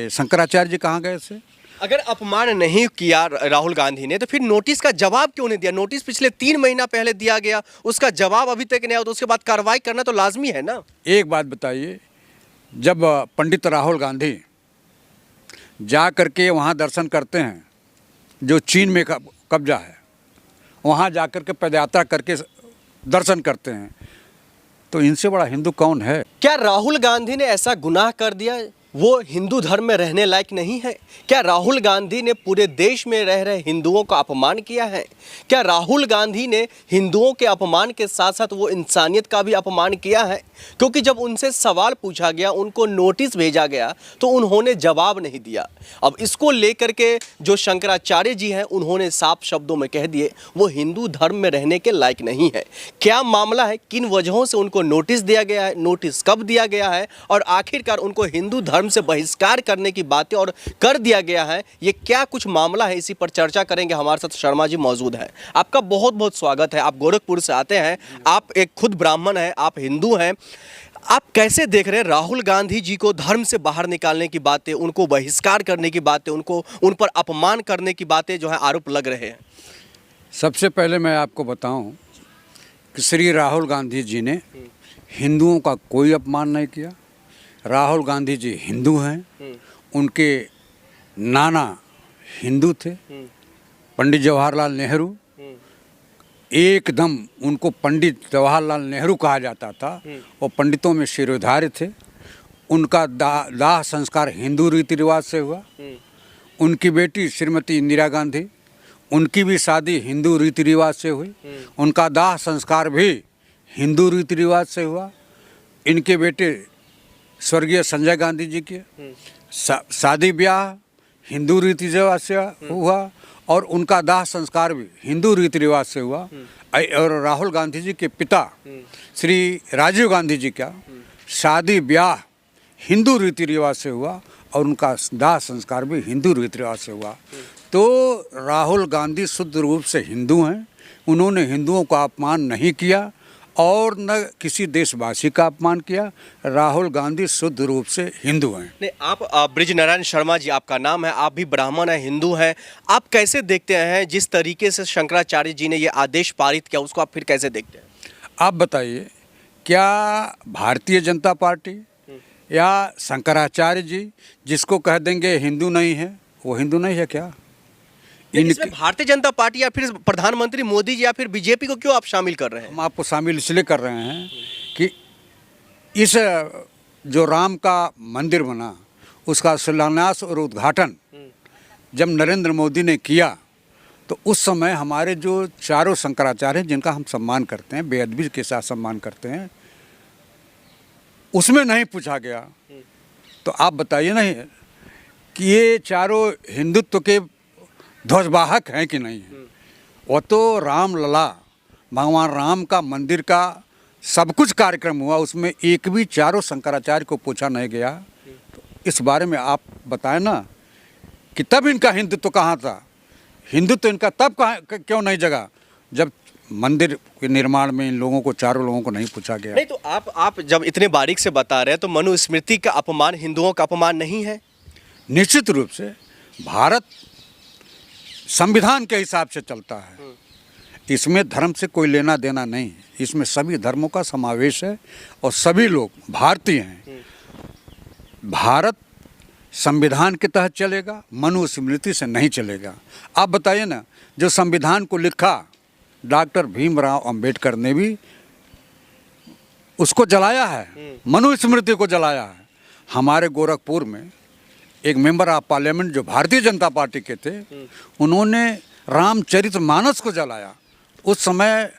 शंकराचार्य जी कहाँ गए थे? अगर अपमान नहीं किया राहुल गांधी ने तो फिर नोटिस का जवाब क्यों नहीं दिया? नोटिस पिछले 3 महीना पहले दिया गया, उसका जवाब अभी तक नहीं आया, तो उसके बाद कार्रवाई करना तो लाजमी है ना। एक बात बताइए, जब पंडित राहुल गांधी जा करके वहाँ दर्शन करते हैं, जो चीन में कब्जा है, वहाँ जा कर के पदयात्रा करके दर्शन करते हैं, तो इनसे बड़ा हिंदू कौन है? क्या राहुल गांधी ने ऐसा गुनाह कर दिया? वो हिंदू धर्म में रहने लायक नहीं है? क्या राहुल गांधी ने पूरे देश में रह रहे हिंदुओं का अपमान किया है? क्या राहुल गांधी ने हिंदुओं के अपमान के साथ साथ वो इंसानियत का भी अपमान किया है? क्योंकि जब उनसे सवाल पूछा गया, उनको नोटिस भेजा गया, तो उन्होंने जवाब नहीं दिया। अब इसको लेकर के जो शंकराचार्य जी हैं, उन्होंने साफ शब्दों में कह दिए वो हिंदू धर्म में रहने के लायक नहीं है। क्या मामला है, किन वजहों से उनको नोटिस दिया गया है, नोटिस कब दिया गया है, और आखिरकार उनको हिंदू धर्म से बहिष्कार करने की बातें और कर दिया गया है, ये क्या कुछ मामला है, इसी पर चर्चा करेंगे। हमारे साथ शर्मा जी मौजूद हैं। आपका बहुत बहुत स्वागत है। आप गोरखपुर से आते हैं, आप एक खुद ब्राह्मण हैं, आप हिंदू हैं। आप कैसे देख रहे हैं राहुल गांधी जी को धर्म से बाहर निकालने की बातें, उनको बहिष्कार करने की बातें, उन पर अपमान करने की बातें जो है आरोप लग रहे हैं? सबसे पहले मैं आपको बताऊं कि श्री राहुल गांधी जी ने हिंदुओं का कोई अपमान नहीं किया। राहुल गांधी जी हिंदू हैं, उनके नाना हिंदू थे, पंडित जवाहरलाल नेहरू। एकदम उनको पंडित जवाहरलाल नेहरू कहा जाता था। वो पंडितों में शिरोधार्य थे। उनका दाह संस्कार हिंदू रीति रिवाज से हुआ। उनकी बेटी श्रीमती इंदिरा गांधी, उनकी भी शादी हिंदू रीति रिवाज से हुई। उनका दाह संस्कार भी हिंदू रीति रिवाज से हुआ। इनके बेटे स्वर्गीय संजय गांधी जी के शादी ब्याह हिंदू रीति रिवाज से हुआ, और उनका दाह संस्कार भी हिंदू रीति रिवाज से हुआ। और राहुल गांधी जी के पिता श्री राजीव गांधी जी का शादी ब्याह हिंदू रीति रिवाज से हुआ, और उनका दाह संस्कार भी हिंदू रीति रिवाज से हुआ। तो राहुल गांधी शुद्ध रूप से हिंदू हैं। उन्होंने हिंदुओं का अपमान नहीं किया और न किसी देशवासी का अपमान किया। राहुल गांधी शुद्ध रूप से हिंदू हैं। नहीं, आप ब्रिज नारायण शर्मा जी आपका नाम है, आप भी ब्राह्मण हैं, हिंदू हैं। आप कैसे देखते हैं जिस तरीके से शंकराचार्य जी ने ये आदेश पारित किया, उसको आप फिर कैसे देखते हैं? आप बताइए, क्या भारतीय जनता पार्टी या शंकराचार्य जी जिसको कह देंगे हिंदू नहीं है, वो हिंदू नहीं है क्या? इसमें भारतीय जनता पार्टी या फिर प्रधानमंत्री मोदी जी या फिर बीजेपी को क्यों आप शामिल कर रहे हैं? हम आपको शामिल इसलिए कर रहे हैं कि इस जो राम का मंदिर बना, उसका शिलान्यास और उद्घाटन जब नरेंद्र मोदी ने किया, तो उस समय हमारे जो चारों शंकराचार्य हैं, जिनका हम सम्मान करते हैं, बेअदबी के साथ सम्मान करते हैं, उसमें नहीं पूछा गया। तो आप बताइए नहीं कि ये चारों हिंदुत्व के ध्वजवाहक हैं कि नहीं है? वो तो रामलला, भगवान राम का मंदिर का सब कुछ कार्यक्रम हुआ, उसमें एक भी चारों शंकराचार्य को पूछा नहीं गया। तो इस बारे में आप बताएं ना कि तब इनका हिंदुत्व कहाँ था? हिंदुत्व इनका तब क्यों नहीं जगा जब मंदिर के निर्माण में इन लोगों को, चारों लोगों को नहीं पूछा गया? नहीं, तो आप जब इतने बारीक से बता रहे हैं, तो मनुस्मृति का अपमान हिंदुओं का अपमान नहीं है? निश्चित रूप से भारत संविधान के हिसाब से चलता है। इसमें धर्म से कोई लेना देना नहीं है। इसमें सभी धर्मों का समावेश है और सभी लोग भारतीय हैं। भारत संविधान के तहत चलेगा, मनुस्मृति से नहीं चलेगा। आप बताइए ना, जो संविधान को लिखा डॉक्टर भीमराव अंबेडकर ने भी उसको जलाया है, मनुस्मृति को जलाया है। हमारे गोरखपुर में एक मेंबर ऑफ पार्लियामेंट जो भारतीय जनता पार्टी के थे, उन्होंने रामचरितमानस को जलाया। उस समय